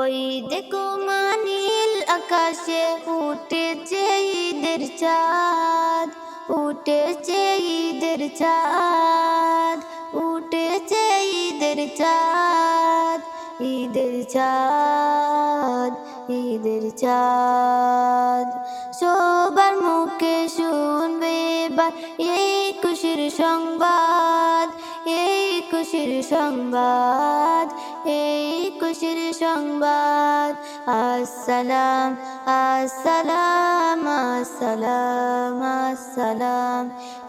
ওই দেখো মানিল আকাশে উঠেছে ঈদের চাঁদ, উঠেছে ঈদের চাঁদ, উঠেছে ঈদের চাঁদ, ঈদের চাঁদ, ঈদের চাঁদ। সবার মুখে শুনবে এবার এই খুশির সংবাদ, এই খুশির সংবাদ, এই খুশির সংবাদ। আসসালাম আসসালাম আসসালাম আসসালাম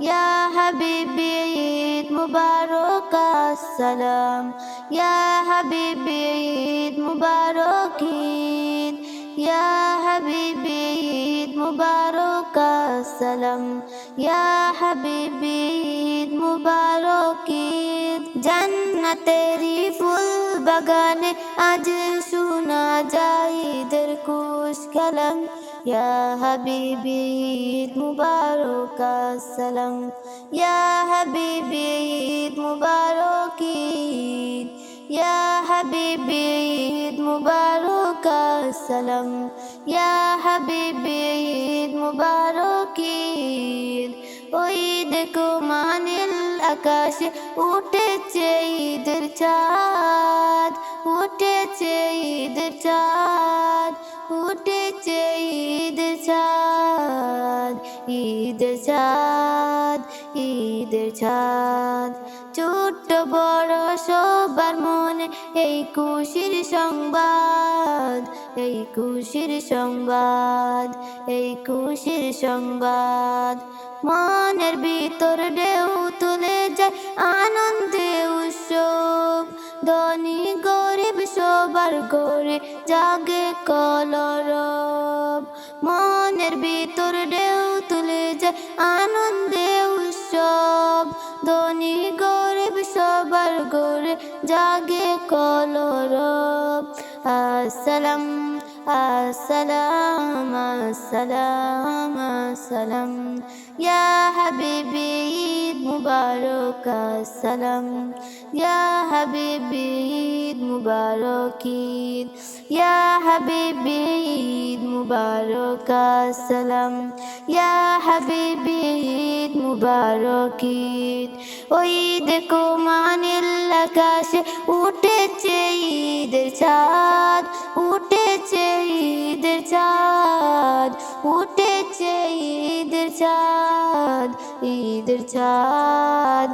ইয়া হাবিবি ঈদ মুবারক আসসালাম, ইয়া হাবিবি ঈদ মুবারক ঈদ, ইয়া হাবিবি ঈদ মুবারক আসসালাম, ইয়া হাবিবি ঈদ মুবারক ঈদ। জান্নাতেরি ফুল বাগানে আজ শোনা যায় ঈদের খুশ কালাম, ইয়া হাবিবি ঈদ মুবারক আসসালাম, ইয়া হাবিবি ঈদ মুবারক ঈদ, ইয়া হাবিবি ঈদ মুবারক আসসালাম, ইয়া হাবিবি ঈদ মুবারক ঈদ। ওই দেখো মানিল আকাশে উঠেছে ঈদের চাঁদ, উঠেছে ঈদের চাঁদ, উঠেছে ঈদের চাঁদ, ঈদের চাঁদ, ঈদের চাঁদ। ছোট্ট বড় সবার মনে এই খুশির সংবাদ, এই খুশির সংবাদ, এই খুশির সংবাদ। মনের ভিতর ঢেউ তুলে যায় আনন্দে উৎসব, ধনী গরিব সবার ঘরে জাগে কলরব। মনের ভিতর ঢেউ তুলে যায় আনন্দে উৎসব, ধনী গরিব সবার ঘরে জাগে কলরব। আসসালাম আসসালাম আসসালাম আসসালাম ইয়া হাবিবি ঈদ মুবারক আসসালাম, ইয়া হাবিবি ঈদ মুবারক ঈদ, ইয়া হাবিবি ঈদ মুবারক আসসালাম, ইয়া হাবিবি ঈদ মুবারক ঈদ। ওই দেখো মানিল আকাশে উঠেছে ঈদের চাঁদ, উঠেছে ঈদের চাঁদ, উঠেছে ঈদের চাঁদ, ঈদের চাঁদ,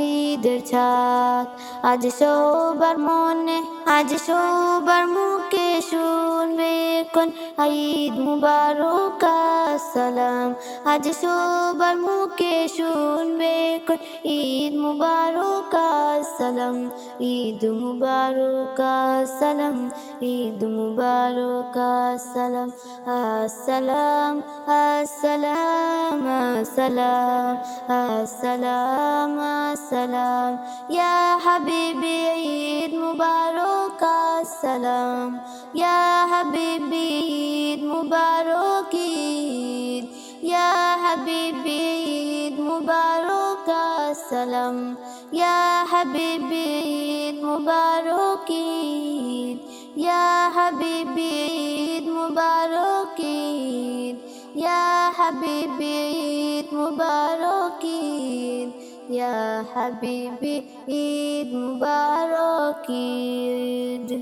ঈদের চাঁদ। আজ সবার মনে, আজ সবার মুখে শুনবে কোন ঈদ মুবারক আসসালাম। আজ সবার মুখে শুনবে কোন ঈদ মুবারক আসসালাম, ঈদ মুবারক আসসালাম, ঈদ মুবারক আসসালাম। আসসালাম আসসালাম আসসালাম আসসালাম আসসালাম ইয়া হাবিবি ঈদ মুবারক আসসালাম, ইয়া হাবিবি ঈদ মুবারক ঈদ, ইয়া হাবিবি ঈদ মুবারক আসসালাম, ইয়া হাবিবি ঈদ মুবারক ঈদ, ইয়া হাবিবি ঈদ মুবারক ঈদ, ইয়া হাবিবি ঈদ মুবারক ঈদ, ইয়া হাবিবি ঈদ মুবারক ঈদ।